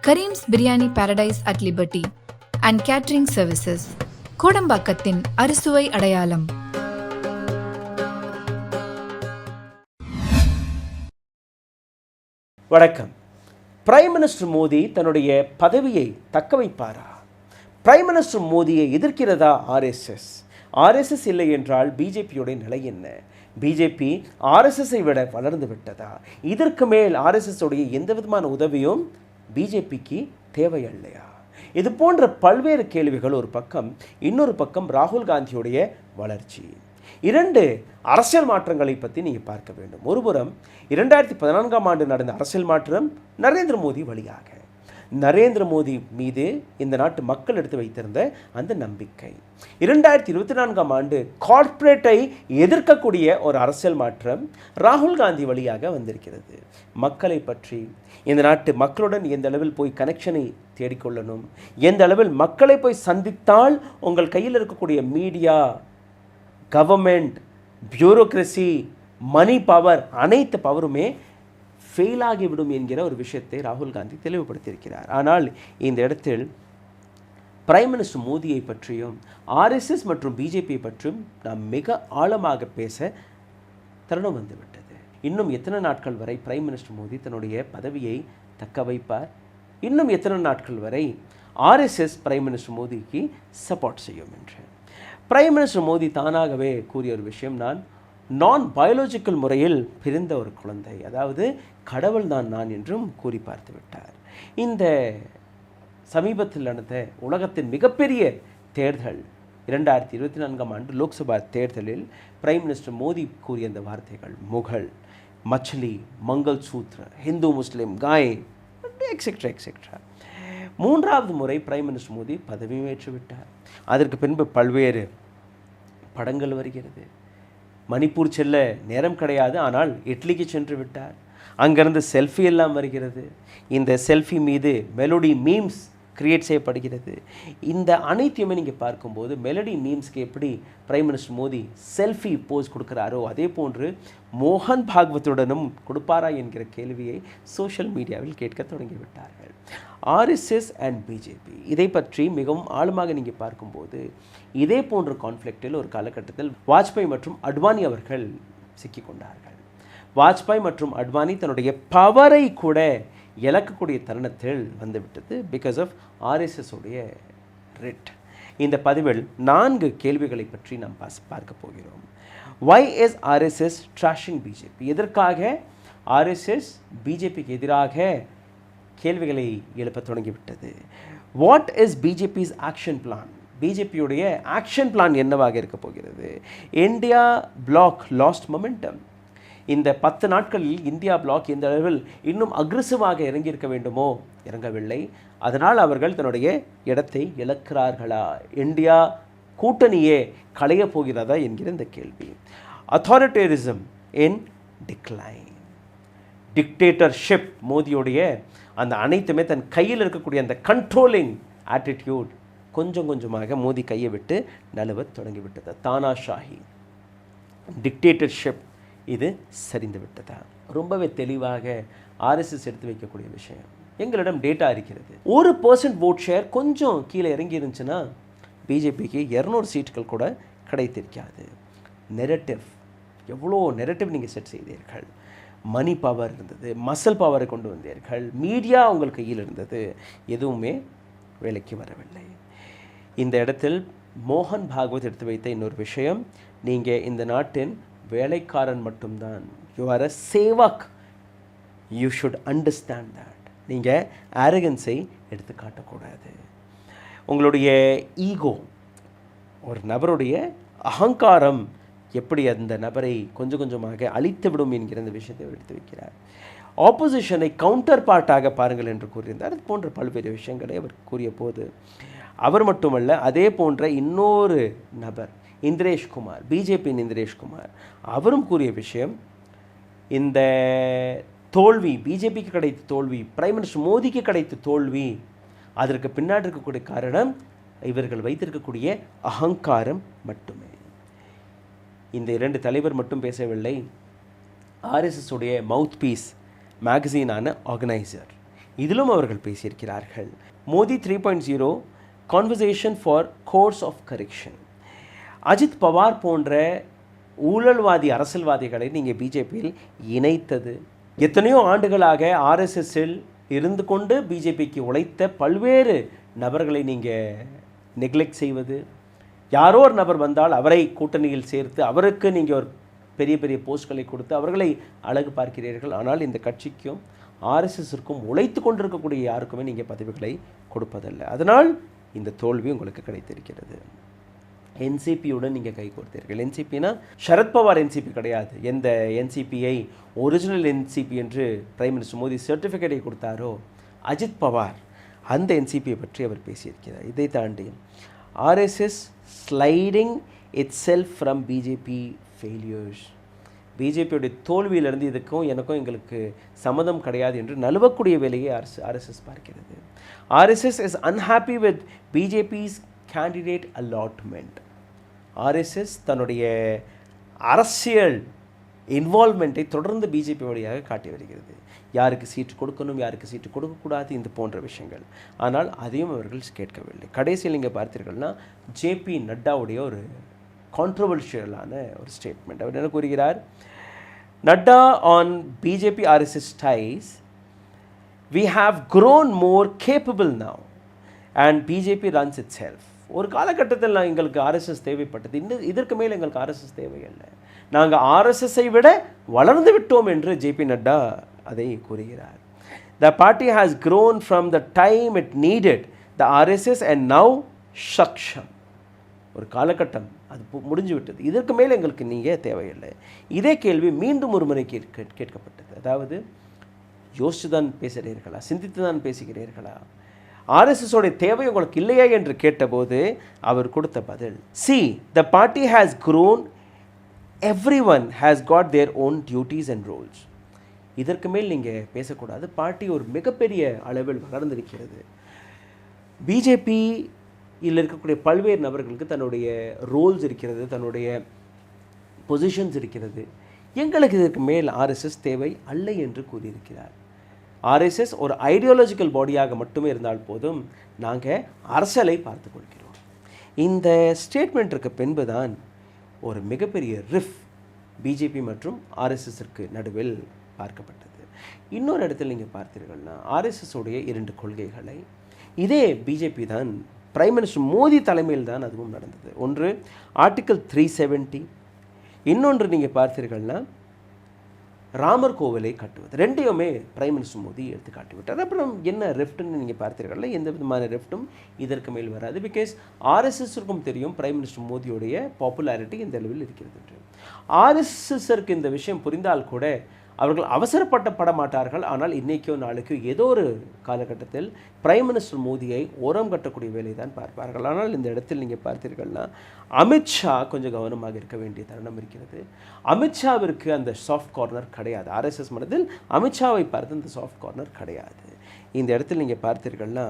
Karim's biryani paradise at liberty and catering services, கோடம்பாக்கத்தின் அறுசுவை அடையாளம். வணக்கம். பிரைம் மினிஸ்டர் மோடி தன்னுடைய பதவியை தக்க வைப்பாரா? பிரைம் மினிஸ்டர் மோடியை எதிர்க்கிறதா ஆர்எஸ்எஸ்? ஆர்எஸ்எஸ் இல்லை என்றால் பிஜேபியோட நிலை என்ன? பிஜேபி ஆர்எஸ்எஸ்ஸை விட வளர்ந்து விட்டதா? இதற்கு மேல் ஆர்எஸ்எஸ் உடைய எந்த விதமான உதவியும் பிஜேபிக்கு தேவையில்லையா? இது போன்ற பல்வேறு கேள்விகள் ஒரு பக்கம். இன்னொரு பக்கம் ராகுல் காந்தியுடைய வளர்ச்சி. இரண்டு அரசியல் மாற்றங்களை பற்றி நீங்கள் பார்க்க வேண்டும். ஒருபுறம் 2014ஆம் ஆண்டு நடந்த அரசியல் மாற்றம் நரேந்திர மோடி வழியாக. நரேந்திர மோடி மீது இந்த நாட்டு மக்கள் எடுத்து வைத்திருந்த அந்த நம்பிக்கை. 2024ஆம் ஆண்டு கார்ப்பரேட்டை எதிர்க்கக்கூடிய ஒரு அரசியல் மாற்றம் ராகுல் காந்தி வழியாக வந்திருக்கிறது. மக்களை பற்றி, இந்த நாட்டு மக்களுடன் எந்த அளவில் போய் கனெக்ஷனை தேடிக்கொள்ளணும், எந்த அளவில் மக்களை போய் சந்தித்தால் உங்கள் கையில் இருக்கக்கூடிய media, government, bureaucracy, money power, அனைத்து பவருமே ஃபெயில் ஆகிவிடும் என்கிற ஒரு விஷயத்தை ராகுல் காந்தி தெளிவுபடுத்தியிருக்கிறார். ஆனால் இந்த இடத்தில் பிரைம் மினிஸ்டர் மோடியை பற்றியும் ஆர்எஸ்எஸ் மற்றும் பிஜேபியை பற்றியும் நாம் மிக ஆழமாக பேச தருணம் வந்துவிட்டது. இன்னும் எத்தனை நாட்கள் வரை பிரைம் மினிஸ்டர் மோடி தன்னுடைய பதவியை தக்க வைப்பார்? இன்னும் எத்தனை நாட்கள் வரை ஆர்எஸ்எஸ் பிரைம் மினிஸ்டர் மோடிக்கு சப்போர்ட் செய்யும் என்று பிரைம் மினிஸ்டர் மோடி தானாகவே கூறிய ஒரு விஷயம், நான் பயாலஜிக்கல் முறையில் பிறந்த ஒரு குழந்தை, அதாவது கடவுள் தான் நான் என்றும் கூறி பார்த்து விட்டார். இந்த சமீபத்தில் நடந்த உலகத்தின் மிகப்பெரிய தேர்தல் 2024ஆம் ஆண்டு லோக்சபா தேர்தலில் பிரைம் மினிஸ்டர் மோடி கூறிய அந்த வார்த்தைகள், முகல், மச்சலி, மங்கள் சூத்ர, ஹிந்து முஸ்லீம், காய், எக்ஸெட்ரா எக்ஸெட்ரா. மூன்றாவது முறை பிரைம் மினிஸ்டர் மோடி பதவி ஏற்றுவிட்டார். அதற்கு பின்பு பல்வேறு படங்கள் வருகிறது. மணிப்பூர் செல்ல நேரம் கிடையாது, ஆனால் இட்லிக்கு சென்று விட்டார். அங்கிருந்து செல்ஃபி எல்லாம் வருகிறது. இந்த செல்ஃபி மீது மெலோடி மீம்ஸ் கிரியேட் செய்யப்படுகிறது. இந்த அனைத்தையுமே நீங்கள் பார்க்கும்போது மெலடி மீம்ஸ்க்கு எப்படி prime minister Modi selfie pose கொடுக்குறாரோ அதே போன்று மோகன் பாகவத்துடனும் கொடுப்பாரா என்கிற கேள்வியை சோஷியல் மீடியாவில் கேட்க தொடங்கிவிட்டார்கள். ஆர்எஸ்எஸ் அண்ட் பிஜேபி இதை பற்றி மிகவும் ஆழமாக நீங்கள் பார்க்கும்போது இதே போன்ற கான்ஃப்ளிக்டில் ஒரு காலகட்டத்தில் வாஜ்பாய் மற்றும் அத்வானி அவர்கள் சிக்கிக்கொண்டார்கள். வாஜ்பாய் மற்றும் அத்வானி தன்னுடைய பவரை கூட இழக்கக்கூடிய தருணத்தில் வந்துவிட்டது பிகாஸ் ஆஃப் ஆர்எஸ்எஸ் உடைய ரிட். இந்த பதிவில் 4 கேள்விகளை பற்றி நாம் பார்க்க போகிறோம். Why is RSS trashing BJP? எதற்காக ஆர்எஸ்எஸ் பிஜேபிக்கு எதிராக கேள்விகளை எழுப்ப தொடங்கிவிட்டது? What is BJP's action plan? பிஜேபியுடைய ஆக்ஷன் பிளான் என்னவாக இருக்க போகிறது? India bloc lost momentum. இந்த 10 நாட்களில் இந்தியா பிளாக் எந்த அளவில் இன்னும் அக்ரெசிவாக இறங்கியிருக்க வேண்டுமோ இறங்கவில்லை. அதனால் அவர்கள் தன்னுடைய இடத்தை இழக்கிறார்களா? இந்தியா கூட்டணியே களைய போகிறதா என்கிற இந்த கேள்வி. அத்தாரிட்டேரிசம் இன் டிக்ளைன். டிக்டேட்டர்ஷிப், மோடியுடைய அந்த அனைத்துமே தன் கையில் இருக்கக்கூடிய அந்த கண்ட்ரோலிங் ஆட்டிடியூட் கொஞ்சம் கொஞ்சமாக மோடி கையை விட்டு நழுவ தொடங்கிவிட்டது. தானாஷாஹி, டிக்டேட்டர்ஷிப் இது சரிந்து விட்டதா? ரொம்பவே தெளிவாக ஆர்எஸ்எஸ் எடுத்து வைக்கக்கூடிய விஷயம். எங்களிடம் டேட்டா இருக்கிறது. 1% ஓட் ஷேர் கொஞ்சம் கீழே இறங்கி இருந்துச்சுன்னா பிஜேபிக்கு 200 சீட்டுகள் கூட கிடைத்திருக்காது. நெரட்டிவ், எவ்வளோ நெரட்டிவ் நீங்கள் செட் செய்தீர்கள். மணி பவர் இருந்தது, மசல் பவரை கொண்டு வந்தீர்கள், மீடியா உங்கள் கையில் இருந்தது, எதுவுமே வேலைக்கு வரவில்லை. இந்த இடத்தில் மோகன் பாகவத் எடுத்து வைத்த இன்னொரு விஷயம், நீங்கள் இந்த நாட்டின் வேலைக்காரன் மட்டும்தான். You are a sevak. You should understand that. நீங்கள் ஆரகன்ஸை எடுத்து காட்டக்கூடாது. உங்களுடைய ஈகோ, ஒரு நபருடைய அகங்காரம் எப்படி அந்த நபரை கொஞ்சம் கொஞ்சமாக அழித்து விடும் என்கிற அந்த விஷயத்தை அவர் எடுத்து வைக்கிறார். ஆப்போசிஷனை கவுண்டர் பார்ட்டாக பாருங்கள் என்று கூறியிருந்தார். அது போன்ற பல்வேறு விஷயங்களை அவர் கூறிய போது அவர் மட்டுமல்ல, அதே போன்ற இன்னொரு நபர் இந்திரேஷ்குமார், பிஜேபியின் இந்திரேஷ்குமார், அவரும் கூறிய விஷயம், இந்த தோல்வி பிஜேபிக்கு கிடைத்த தோல்வி, பிரைம் மினிஸ்டர் மோடிக்கு கிடைத்த தோல்வி, அதற்கு பின்னாடி இருக்கக்கூடிய காரணம் இவர்கள் வைத்திருக்கக்கூடிய அகங்காரம் மட்டுமே. இந்த 2 தலைவர் மட்டும் பேசவில்லை. ஆர்எஸ்எஸ் உடைய மவுத் பீஸ் மேகசினான ஆர்கனைசர், இதிலும் அவர்கள் பேசியிருக்கிறார்கள். Modi 3.0 conversation for course of correction. Ajit Pawar போன்ற ஊழல்வாதி அரசியல்வாதிகளை நீங்கள் பிஜேபியில் இணைத்தது, எத்தனையோ ஆண்டுகளாக ஆர்எஸ்எஸ்ஸில் இருந்து கொண்டு பிஜேபிக்கு உழைத்த பல்வேறு நபர்களை நீங்கள் நெக்லெக்ட் செய்வது, யாரோ ஒரு நபர் வந்தால் அவரை கூட்டணியில் சேர்த்து அவருக்கு நீங்கள் ஒரு பெரிய பெரிய போஸ்ட்களை கொடுத்து அவர்களை அழகு பார்க்கிறீர்கள். ஆனால் இந்த கட்சிக்கும் ஆர்எஸ்எஸ்ஸிற்கும் உழைத்து கொண்டிருக்கக்கூடிய யாருக்குமே நீங்கள் பதவிகளை கொடுப்பதில்லை. அதனால் இந்த தோல்வி உங்களுக்கு கிடைத்திருக்கிறது. என்சிபியுடன் நீங்கள் கை கோர்த்தீர்கள். என்சிபினா சரத்பவார் என்சிபி கிடையாது. எந்த என்சிபியை ஒரிஜினல் என்சிபி என்று பிரைம் மினிஸ்டர் மோடி சர்டிஃபிகேட்டை கொடுத்தாரோ அஜித் பவார், அந்த என்சிபியை பற்றி அவர் பேசியிருக்கிறார். இதை தாண்டி RSS sliding itself from BJP failures. பிஜேபியோடைய தோல்வியிலிருந்து இதுக்கும் எனக்கும் எங்களுக்கு சம்மதம் கிடையாது என்று நழுவக்கூடிய வேலையை ஆர்எஸ்எஸ் பார்க்கிறது. RSS is unhappy with BJP's candidate allotment. RSS தன்னுடைய அரசியல் இன்வால்மெண்ட்டை தொடர்ந்து பிஜேபி வழியாக காட்டி வருகிறது. யாருக்கு சீட்டு கொடுக்கணும், யாருக்கு சீட்டு கொடுக்கக்கூடாது, இந்த போன்ற விஷயங்கள். ஆனால் அதையும் அவர்கள் கேட்கவில்லை. கடைசியில் நீங்கள் பார்த்தீர்கள்னா ஜேபி நட்டாவுடைய ஒரு கான்ட்ரவர்ஷியலான ஒரு ஸ்டேட்மெண்ட். அவர் என்ன கூறுகிறார்? Nadda on BJP RSS ties, we have grown more capable now and BJP runs itself. ஒரு காலகட்டத்தில் எங்களுக்கு ஆர்எஸ்எஸ் தேவைப்பட்டது, இதற்கு மேல் எங்களுக்கு ஆர்எஸ்எஸ் தேவையில்லை, நாங்கள் ஆர்எஸ்எஸ்ஸை விட வளர்ந்து விட்டோம் என்று ஜேபி நட்டா அதை கூறுகிறார். The party has grown from the time it needed the RSS and now Saksham. ஒரு காலகட்டம் அது முடிஞ்சு விட்டது, இதற்கு மேல் எங்களுக்கு நீங்கள் தேவையில்லை. இதே கேள்வி மீண்டும் ஒரு முறை கேட்கப்பட்டது. அதாவது யோசித்து தான் பேசுகிறீர்களா, சிந்தித்து தான் பேசுகிறீர்களா, ஆர்எஸ்எஸோடைய தேவை உங்களுக்கு இல்லையா என்று கேட்டபோது அவர் கொடுத்த பதில், see the party has grown, everyone has got their own duties and roles. இதற்கு மேல் நீங்கள் பேசக்கூடாது, பார்ட்டி ஒரு மிகப்பெரிய அளவில் வளர்ந்திருக்கிறது. பிஜேபியில் இருக்கக்கூடிய பல்வேறு நபர்களுக்கு தன்னுடைய ரோல்ஸ் இருக்கிறது, தன்னுடைய பொசிஷன்ஸ் இருக்கிறது, எங்களுக்கு இதற்கு மேல் ஆர்எஸ்எஸ் தேவை அல்ல என்று கூறியிருக்கிறார். ஆர்எஸ்எஸ் ஒரு ஐடியாலஜிக்கல் பாடியாக மட்டுமே இருந்தால் போதும், நாங்கள் அரசியலை பார்த்து கொள்கிறோம். இந்த ஸ்டேட்மெண்ட்டுக்கு பின்பு தான் ஒரு மிகப்பெரிய ரிஃப் பிஜேபி மற்றும் ஆர்எஸ்எஸ்ஸிற்கு நடுவில் பார்க்கப்பட்டது. இன்னொரு இடத்தில் நீங்கள் பார்த்தீர்கள்னா ஆர்எஸ்எஸோடைய 2 கொள்கைகளை இதே பிஜேபி தான் பிரைம் மினிஸ்டர் மோடி தலைமையில் தான் அதுவும் நடந்தது. ஒன்று ஆர்டிக்கல் 370, இன்னொன்று நீங்கள் பார்த்தீர்கள்னா ராமர் கோவிலை கட்டுவது. ரெண்டையுமே பிரைம் மினிஸ்டர் மோடி எடுத்து காட்டிவிட்டார். அப்புறம் என்ன ரெஃப்ட்னு நீங்கள் பார்த்தீர்கள்ல, எந்த விதமான ரெஃப்ட்டும் இதற்கு மேல் வராது. பிகாஸ் ஆர்எஸ்எஸ்ஸிற்கும் தெரியும் பிரைம் மினிஸ்டர் மோடியோடைய பாப்புலாரிட்டி இந்த அளவில் இருக்கிறது என்று. ஆர்எஸ்எஸ்ஸிற்கு இந்த விஷயம் புரிந்தால் கூட அவர்கள் அவசரப்பட மாட்டார்கள். ஆனால் இன்றைக்கோ நாளைக்கோ ஏதோ ஒரு காலகட்டத்தில் பிரைம் மினிஸ்டர் மோடியை ஓரம் கட்டக்கூடிய வேலை தான் பார்ப்பார்கள். ஆனால் இந்த இடத்தில் நீங்கள் பார்த்தீர்கள்னா அமித்ஷா கொஞ்சம் கவனமாக இருக்க வேண்டிய தருணம் இருக்கிறது. அமித்ஷாவிற்கு அந்த சாஃப்ட் கார்னர் கிடையாது. ஆர்எஸ்எஸ் மனதில் அமித்ஷாவை பார்த்து அந்த சாஃப்ட் கார்னர் கிடையாது. இந்த இடத்தில் நீங்கள் பார்த்தீர்கள்னா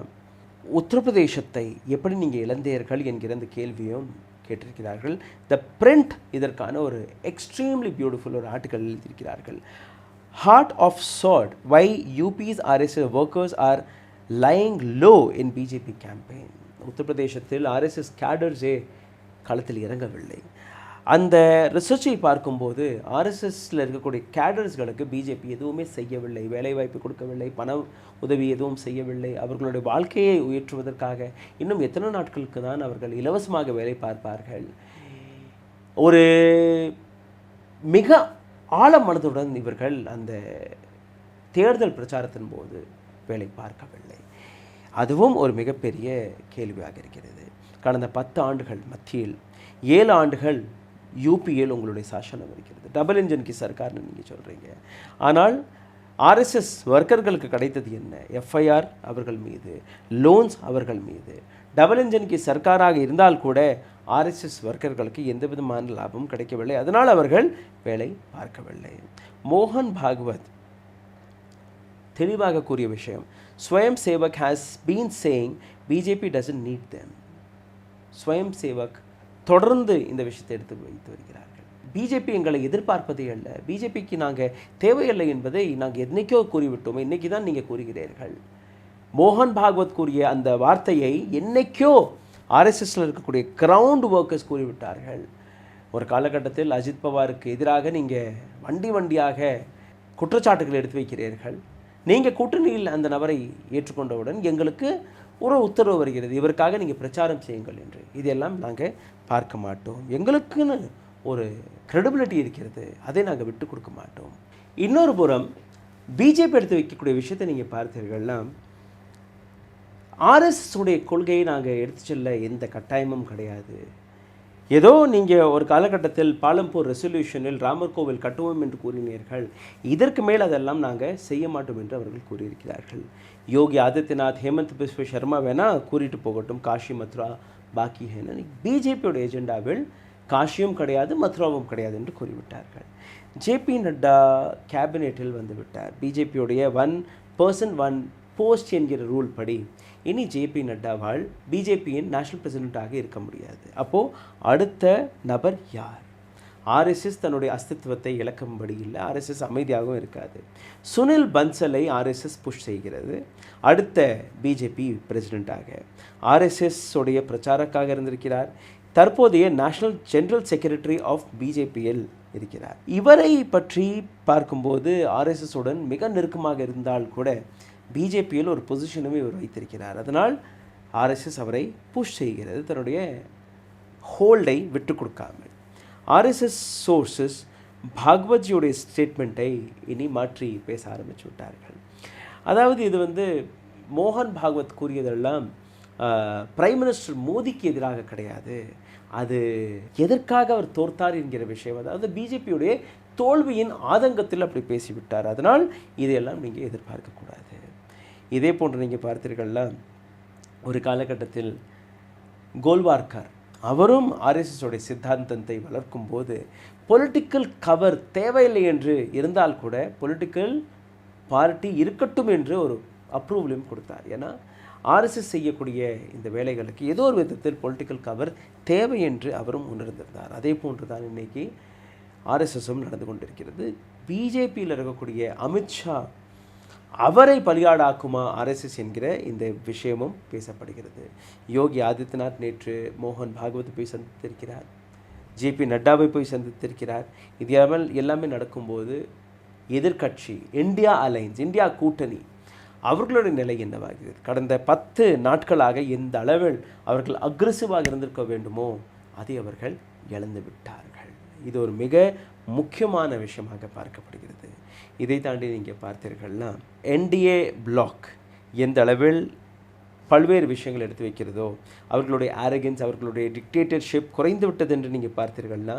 உத்தரப்பிரதேசத்தை எப்படி நீங்கள் இழந்தீர்கள் என்கிற அந்த கேள்வியும் கேட்டிருக்கிறார்கள். த பிரிண்ட் இதற்கான ஒரு எக்ஸ்ட்ரீம்லி பியூட்டிஃபுல் ஒரு ஆர்டிக்கல் எழுதியிருக்கிறார்கள். Heart of sword, why UP's RSS workers are lying low in BJP campaign. உத்தரப்பிரதேசத்தில் ஆர்எஸ்எஸ் கேடர்ஸே களத்தில் இறங்கவில்லை. அந்த ரிசர்ச்சை பார்க்கும்போது ஆர்எஸ்எஸ்ல இருக்கக்கூடிய கேடர்ஸ்களுக்கு பிஜேபி எதுவுமே செய்யவில்லை, வேலைவாய்ப்பு கொடுக்கவில்லை, பண உதவி எதுவும் செய்யவில்லை. அவர்களுடைய வாழ்க்கையை உயர்த்துவதற்காக இன்னும் எத்தனை நாட்களுக்கு தான் அவர்கள் இலவசமாக வேலை பார்ப்பார்கள்? ஒரு மிக ஆழ மனதுடன் இவர்கள் அந்த தேர்தல் பிரச்சாரத்தின் போது வேலை பார்க்கவில்லை. அதுவும் ஒரு மிகப்பெரிய கேள்வியாக இருக்கிறது. கடந்த 10 ஆண்டுகள் மத்தியில் 7 ஆண்டுகள் யூபியில் உங்களுடைய சாசனம் இருக்கிறது. டபுள் இன்ஜின் கி சர்க்கார்னு நீங்கள் சொல்கிறீங்க. ஆனால் ஆர்எஸ்எஸ் ஒர்க்கர்களுக்கு கிடைத்தது என்ன? எஃப்ஐஆர் அவர்கள் மீது, லோன்ஸ் அவர்கள் மீது. டபுள் இன்ஜின் கி சர்க்காராக இருந்தால் கூட ஆர்எஸ்எஸ் ஒர்க்கர்களுக்கு எந்த விதமான லாபமும் கிடைக்கவில்லை. அதனால் அவர்கள் வேலை பார்க்கவில்லை. மோகன் பாகவத் தெளிவாக கூறிய விஷயம், swayamsevak has been saying BJP doesn't need them. Swayamsevak தொடர்ந்து இந்த விஷயத்தை எடுத்து வைத்து வருகிறார்கள். பிஜேபி எங்களை எதிர்பார்ப்பதே அல்ல, பிஜேபிக்கு நாங்கள் தேவையில்லை என்பதை நாங்கள் என்னைக்கோ கூறிவிட்டோமே, இன்றைக்கி தான் நீங்கள் கூறுகிறீர்கள். மோகன் பாகவத் கூறிய அந்த வார்த்தையை என்னைக்கோ ஆர்எஸ்எஸ்ல இருக்கக்கூடிய கிரவுண்ட் ஒர்க்கர்ஸ் கூறிவிட்டார்கள். ஒரு காலகட்டத்தில் அஜித் பவாருக்கு எதிராக நீங்கள் வண்டியாக குற்றச்சாட்டுகள் எடுத்து வைக்கிறீர்கள். நீங்கள் கூட்டணியில் அந்த நபரை ஏற்றுக்கொண்டவுடன் எங்களுக்கு ஒரு உத்தரவு வருகிறது, இவருக்காக நீங்கள் பிரச்சாரம் செய்யுங்கள் என்று. இதெல்லாம் நாங்கள் பார்க்க மாட்டோம். எங்களுக்குன்னு ஒரு கிரெடிபிலிட்டி இருக்கிறது, அதை நாங்கள் விட்டு கொடுக்க மாட்டோம். இன்னொரு புறம் பிஜேபி எடுத்து வைக்கக்கூடிய விஷயத்தை நீங்கள் பார்த்தீர்கள்னா, ஆர்எஸ்எஸ் உடைய கொள்கையை நாங்கள் எடுத்து செல்ல எந்த கட்டாயமும் கிடையாது. ஏதோ நீங்கள் ஒரு காலகட்டத்தில் பாலம்பூர் ரெசல்யூஷனில் ராமர் கோவில் கட்டுவோம் என்று கூறினீர்கள், இதற்கு மேல் அதெல்லாம் நாங்கள் செய்ய மாட்டோம் என்று அவர்கள் கூறியிருக்கிறார்கள். யோகி ஆதித்யநாத், ஹேமந்த் பிஸ்வ சர்மா வேணால் கூறிட்டு போகட்டும், காஷி மத்ரா பாக்கி ஹேன்னு. பிஜேபியோட ஏஜெண்டாவில் காஷியும் கிடையாது, மத்ராவும் கிடையாது என்று கூறிவிட்டார்கள். ஜேபி நட்டா கேபினெட்டில் வந்து விட்டார். பிஜேபியோடைய 1 person 1 post என்கிற ரூல் படி இனி ஜேபி நட்டாவால் பிஜேபியின் நேஷனல் பிரசிடெண்ட்டாக இருக்க முடியாது. அப்போது அடுத்த நபர் யார்? ஆர்எஸ்எஸ் தன்னுடைய அஸ்தித்வத்தை இழக்கும்படி இல்லை, ஆர்எஸ்எஸ் அமைதியாகவும் இருக்காது. சுனில் பன்சலை ஆர்எஸ்எஸ் புஷ் செய்கிறது அடுத்த பிஜேபி பிரசிடெண்ட்டாக. ஆர்எஸ்எஸ் உடைய பிரச்சாரக்காக இருந்திருக்கிறார். தற்போதைய நேஷனல் ஜெனரல் செக்ரட்டரி ஆஃப் பிஜேபியில் இருக்கிறார். இவரை பற்றி பார்க்கும்போது ஆர்எஸ்எஸ் உடன் மிக நெருக்கமாக இருந்தால் கூட பிஜேபியில் ஒரு பொசிஷனுமே இவர் வைத்திருக்கிறார். அதனால் ஆர்எஸ்எஸ் அவரை புஷ் செய்கிறது, தன்னுடைய ஹோல்டை விட்டு கொடுக்காமல். ஆர்எஸ்எஸ் சோர்ஸஸ் பாகவத்ஜியுடைய ஸ்டேட்மெண்ட்டை இனி மாற்றி பேச ஆரம்பித்து விட்டார்கள். அதாவது இது மோகன் பாகவத் கூறியதெல்லாம் பிரைம் மினிஸ்டர் மோடிக்கு எதிராக கிடையாது, அது எதற்காக அவர் தோற்றார் என்கிற விஷயம். அதாவது பிஜேபியுடைய தோல்வியின் ஆதங்கத்தில் அப்படி பேசிவிட்டார். அதனால் இதையெல்லாம் நீங்கள் எதிர்பார்க்கக்கூடாது. இதே போன்று நீங்கள் பார்த்தீர்கள்னா, ஒரு காலகட்டத்தில் கோல்வார்கர் அவரும் ஆர்எஸ்எஸோடைய சித்தாந்தத்தை வளர்க்கும் போது பொலிட்டிக்கல் கவர் தேவையில்லை என்று இருந்தால் கூட பொலிட்டிக்கல் பார்ட்டி இருக்கட்டும் என்று ஒரு அப்ரூவலையும் கொடுத்தார். ஏன்னா ஆர்எஸ்எஸ் செய்யக்கூடிய இந்த வேலைகளுக்கு ஏதோ ஒரு விதத்தில் பொலிட்டிக்கல் கவர் தேவை என்று அவரும் உணர்ந்திருந்தார். அதே போன்று தான் இன்றைக்கி ஆர்எஸ்எஸும் நடந்து கொண்டிருக்கிறது. பிஜேபியில் இருக்கக்கூடிய அமித்ஷா அவரை பலியாடாக்குமா ஆர்எஸ்எஸ் என்கிற இந்த விஷயமும் பேசப்படுகிறது. யோகி ஆதித்யநாத் நேற்று மோகன் பாகவத் போய் சந்தித்திருக்கிறார், ஜேபி நட்டாவை போய் சந்தித்திருக்கிறார். இது எல்லாமே நடக்கும்போது எதிர்கட்சி இந்தியா அலைன்ஸ், இந்தியா கூட்டணி, அவர்களுடைய நிலை என்னவாகிறது? கடந்த 10 நாட்களாக எந்த அளவில் அவர்கள் அக்ரெசிவாக இருந்திருக்க வேண்டுமோ அதை அவர்கள் இழந்து விட்டார்கள். இது ஒரு மிக முக்கியமான விஷயமாக பார்க்கப்படுகிறது. இதை தாண்டி நீங்கள் பார்த்தீர்கள்னா, என்டிஏ பிளாக் எந்த அளவில் பல்வேறு விஷயங்கள் எடுத்து வைக்கிறதோ, அவர்களுடைய ஆரோகன்ஸ், அவர்களுடைய டிக்டேட்டர்ஷிப் குறைந்து விட்டது என்று நீங்கள் பார்த்தீர்கள்னா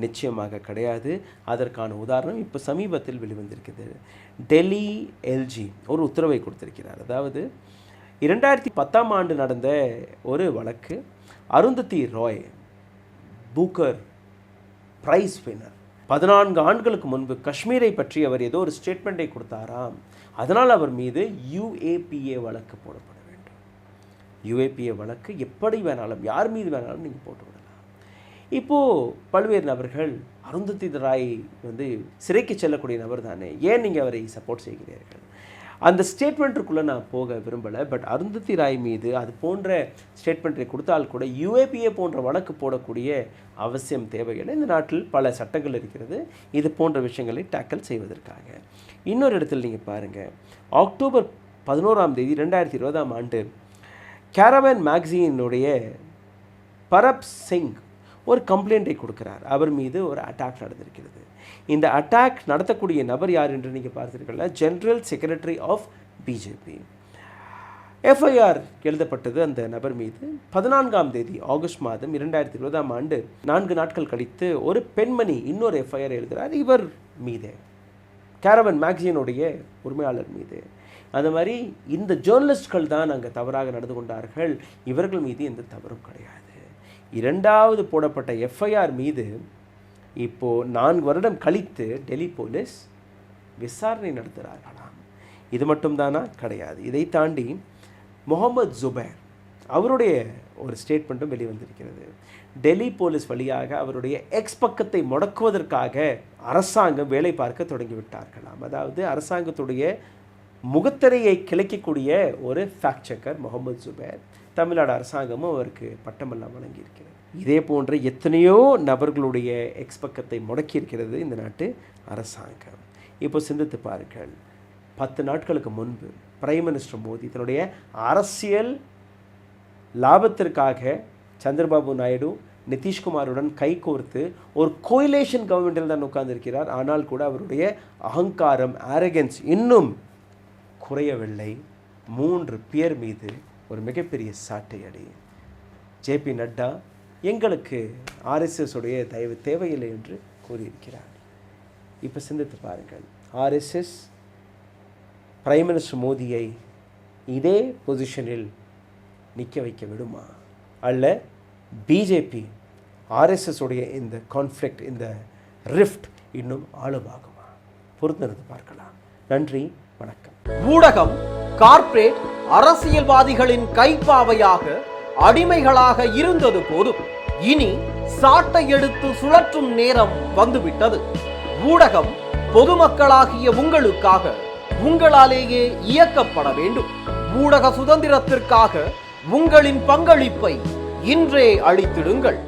நிச்சயமாக கிடையாது. அதற்கான உதாரணம் இப்போ சமீபத்தில் வெளிவந்திருக்குது. டெல்லி எல்ஜி ஒரு உத்தரவை கொடுத்திருக்கிறார். அதாவது 2010ஆம் ஆண்டு நடந்த ஒரு வழக்கு, அருந்ததி ராய் பூக்கர் பிரைஸ் வினர், 14 ஆண்டுகளுக்கு முன்பு காஷ்மீரை பற்றி அவர் ஏதோ ஒரு ஸ்டேட்மெண்ட்டை கொடுத்தாராம். அதனால் அவர் மீது UAPA வழக்கு போடப்பட வேண்டும். UAPA வழக்கு எப்படி வேணாலும் யார் மீது வேணாலும் நீங்கள் போட்டு விடலாம். இப்போது பல்வேறு நபர்கள் அருந்ததி ராய் சிறைக்கு செல்லக்கூடிய நபர் தானே, ஏன் நீங்கள் அவரை சப்போர்ட் செய்கிறீர்கள்? அந்த ஸ்டேட்மெண்ட்டுக்குள்ளே நான் போக விரும்பலை. பட் அருந்ததி ராய் மீது அது போன்ற ஸ்டேட்மெண்ட்டை கொடுத்தால் கூட UAPA போன்ற வழக்கு போடக்கூடிய அவசியம் தேவையில்லை. இந்த நாட்டில் பல சட்டங்கள் இருக்கிறது இது போன்ற விஷயங்களை டேக்கிள் செய்வதற்காக. இன்னொரு இடத்தில் நீங்கள் பாருங்கள், அக்டோபர் 11ஆம் தேதி 2020ஆம் ஆண்டு கேரவன் மேக்சினுடைய பரப் சிங் ஒரு கம்ப்ளைண்ட்டை கொடுக்கிறார். அவர் மீது ஒரு அட்டாக் நடந்திருக்கிறது. இந்த அட்டாக் நடத்தக்கூடிய நபர் யார் என்று நீங்கள் பார்த்தீர்கள்னா, general secretary of BJP. FIR எழுதப்பட்டது அந்த நபர் மீது 14ஆம் தேதி ஆகஸ்ட் மாதம் 2020ஆம் ஆண்டு. 4 நாட்கள் கழித்து ஒரு பெண்மணி இன்னொரு FIR எழுதுகிறார் இவர் மீது, கேரவன் மேக்சினுடைய உரிமையாளர் மீது. அந்த மாதிரி இந்த ஜேர்னலிஸ்ட்கள் தான் அங்கே தவறாக நடந்து கொண்டார்கள், இவர்கள் மீது எந்த தவறும் கிடையாது. 2வது போடப்பட்ட FIR மீது இப்போது 4 வருடம் கழித்து டெல்லி போலீஸ் விசாரணை நடத்துகிறார்களாம். இது மட்டும்தானா? கிடையாது. இதை தாண்டி முகமது ஜுபேர் அவருடைய ஒரு ஸ்டேட்மெண்ட்டும் வெளிவந்திருக்கிறது. டெல்லி போலீஸ் வழியாக அவருடைய எக்ஸ் பக்கத்தை முடக்குவதற்காக அரசாங்கம் வேலை பார்க்க தொடங்கிவிட்டார்களாம். அதாவது அரசாங்கத்துடைய முகத்திரையை கிளைக்கக்கூடிய ஒரு ஃபேக்ட் செக்கர் முகமது ஜுபேர். தமிழ்நாடு அரசாங்கமும் அவருக்கு பட்டமெல்லாம் வழங்கியிருக்கிறது. இதே போன்ற எத்தனையோ நபர்களுடைய எக்ஸ்பக்கத்தை முடக்கியிருக்கிறது இந்த நாட்டு அரசாங்கம். இப்போ சிந்தித்து பாருங்கள், 10 நாட்களுக்கு முன்பு பிரைம் மினிஸ்டர் மோடி தன்னுடைய அரசியல் லாபத்திற்காக சந்திரபாபு நாயுடு நிதிஷ்குமாருடன் கைகோர்த்து ஒரு கோயிலேஷன் கவர்மெண்டில் தான் உட்கார்ந்திருக்கிறார். ஆனால் கூட அவருடைய அகங்காரம், ஆரகன்ஸ் இன்னும் குறையவில்லை. 3 பேர் மீது ஒரு மிகப்பெரிய சாட்டை அடி. ஜேபி நட்டா எங்களுக்கு ஆர்எஸ்எஸ் உடைய தயவு தேவையில்லை என்று கூறியிருக்கிறார். இப்போ சிந்தித்து பாருங்கள், ஆர்எஸ்எஸ் பிரைம் மினிஸ்டர் மோடியை இதே பொசிஷனில் நிற்க வைக்க விடுமா, அல்ல பிஜேபி ஆர்எஸ்எஸ் உடைய இந்த கான்ஃப்ளிக்ட், இந்த ரிஃப்ட் இன்னும் ஆழமாகுமா? பொறுத்திருந்து பார்க்கலாம். நன்றி, வணக்கம். ஊடகம் கார்ப்பரேட் அரசியல்வாதிகளின் கைப்பாவையாக, அடிமைகளாக இருந்தது போதும். இனி சாட்டை எடுத்து சுழற்றும் நேரம் வந்துவிட்டது. ஊடகம் பொதுமக்களாகிய உங்களுக்காக, உங்களாலேயே இயக்கப்பட வேண்டும். ஊடக சுதந்திரத்திற்காக உங்களின் பங்களிப்பை இன்றே அளித்திடுங்கள்.